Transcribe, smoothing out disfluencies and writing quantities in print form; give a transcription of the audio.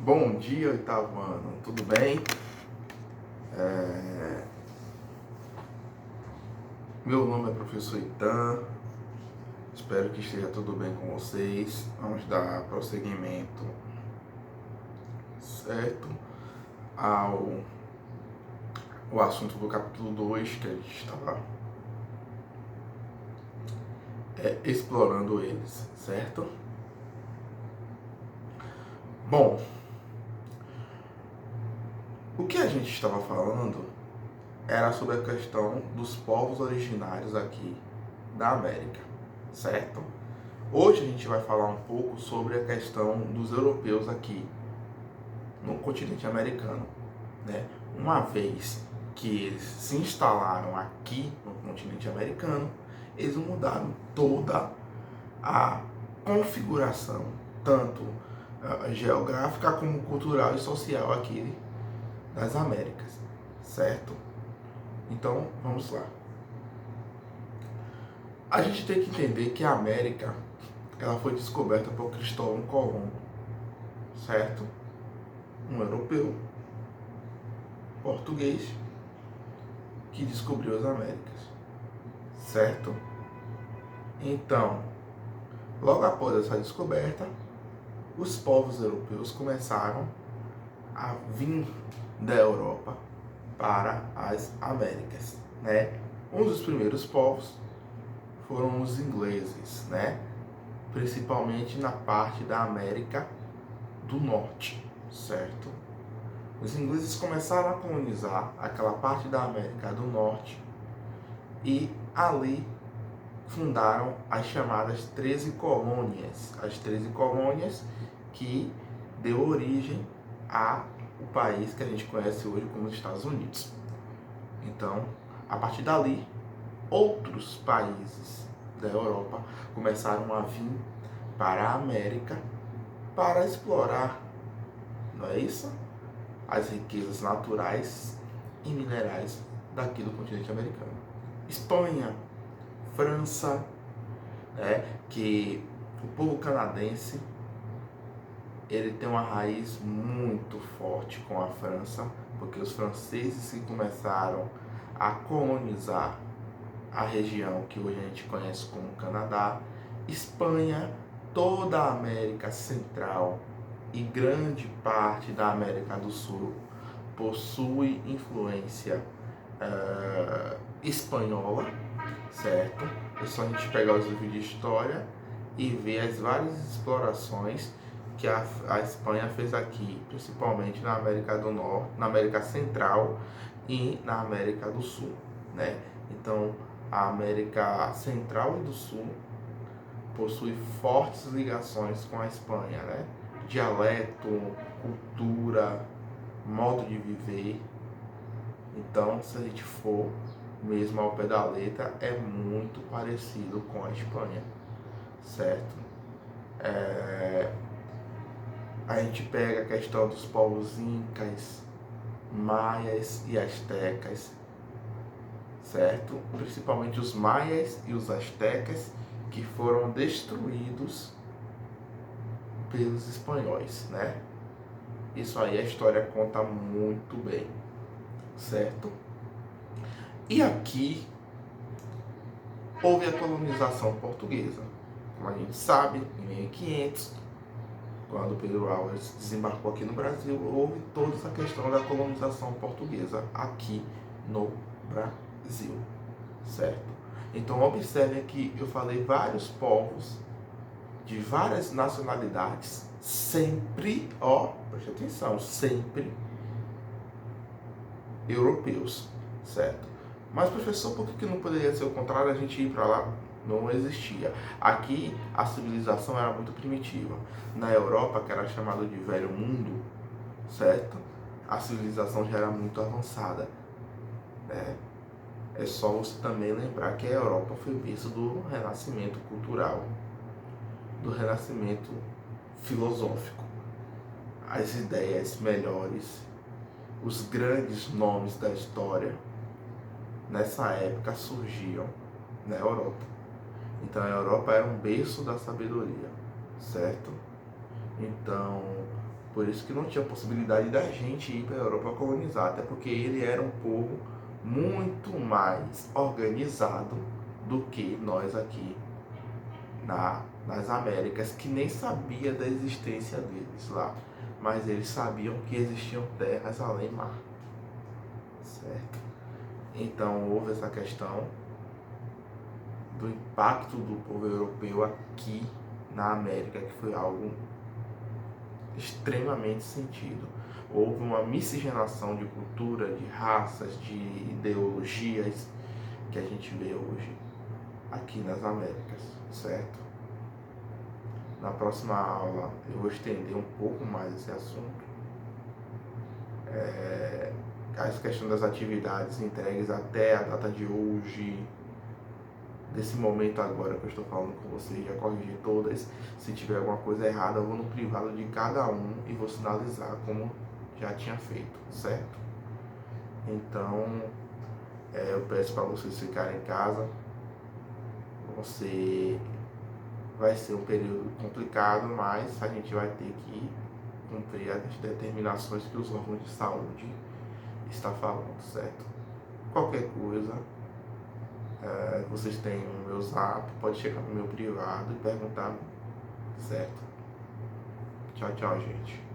Bom dia, oitavo ano, tudo bem? É, Meu nome é professor Itan, espero que esteja tudo bem com vocês. Vamos dar prosseguimento, certo? Ao assunto do capítulo 2 que a gente estava explorando eles, certo? Bom, o que a gente estava falando era sobre a questão dos povos originários aqui da América, certo? Hoje a gente vai falar um pouco sobre a questão dos europeus aqui no continente americano, né? Uma vez que eles se instalaram aqui no continente americano, eles mudaram toda a configuração, tanto geográfica como cultural e social aqui das Américas, certo? Então, vamos lá. A gente tem que entender que a América ela foi descoberta por Cristóvão Colombo, certo? Um europeu português que descobriu as Américas, certo? Então, logo após essa descoberta, os povos europeus começaram a vir da Europa para as Américas, né? Um dos primeiros povos foram os ingleses, né? Principalmente na parte da América do Norte, certo? Os ingleses começaram a colonizar aquela parte da América do Norte e ali fundaram as chamadas 13 colônias. As 13 colônias que deu origem ao país que a gente conhece hoje como os Estados Unidos. Então, a partir dali, outros países da Europa começaram a vir para a América para explorar, não é isso? As riquezas naturais e minerais daqui do continente americano. Espanha, França, que o povo canadense ele tem uma raiz muito forte com a França, porque os franceses que começaram a colonizar a região que hoje a gente conhece como Canadá, Espanha, toda a América Central e grande parte da América do Sul possui influência espanhola, certo? É só a gente pegar os livros de história e ver as várias explorações que a Espanha fez aqui, principalmente na América do Norte, na América Central e na América do Sul, né? Então, a América Central e do Sul possui fortes ligações com a Espanha, né? Dialeto, cultura, modo de viver. Então, se a gente for mesmo ao pé da letra, é muito parecido com a Espanha, certo? A gente pega a questão dos povos incas, maias e astecas, certo? Principalmente os maias e os astecas que foram destruídos pelos espanhóis, né? Isso aí a história conta muito bem, certo? E aqui houve a colonização portuguesa. Como a gente sabe, em 1500, quando Pedro Álvares desembarcou aqui no Brasil, houve toda essa questão da colonização portuguesa aqui no Brasil, certo? Então observe que eu falei vários povos de várias nacionalidades, sempre, preste atenção, sempre europeus, certo? Mas professor, por que não poderia ser o contrário, a gente ir para lá? Não existia. Aqui a civilização era muito primitiva. Na Europa, que era chamado de Velho Mundo, certo? A civilização já era muito avançada, né? É só você também lembrar que a Europa foi berço do renascimento cultural, do renascimento filosófico. As ideias melhores, os grandes nomes da história, nessa época surgiam na Europa. Então a Europa era um berço da sabedoria, certo? Então Por isso que não tinha possibilidade da gente ir para a Europa colonizar, até porque ele era um povo muito mais organizado do que nós aqui nas Américas, que nem sabia da existência deles lá, mas eles sabiam que existiam terras além mar, certo? Então houve essa questão do impacto do povo europeu aqui na América, que foi algo extremamente sentido. Houve uma miscigenação de cultura, de raças, de ideologias que a gente vê hoje aqui nas Américas, certo? Na próxima aula eu vou estender um pouco mais esse assunto. A questão das atividades entregues até a data de hoje, desse momento agora que eu estou falando com vocês, já corrigi todas. Se tiver alguma coisa errada, eu vou no privado de cada um e vou sinalizar como já tinha feito, certo? Então, eu peço para vocês ficarem em casa. Vai ser um período complicado, mas a gente vai ter que cumprir as determinações que os órgãos de saúde estão falando, certo? Qualquer coisa, vocês têm o meu zap, pode chegar no meu privado e perguntar, certo? Tchau, tchau, gente.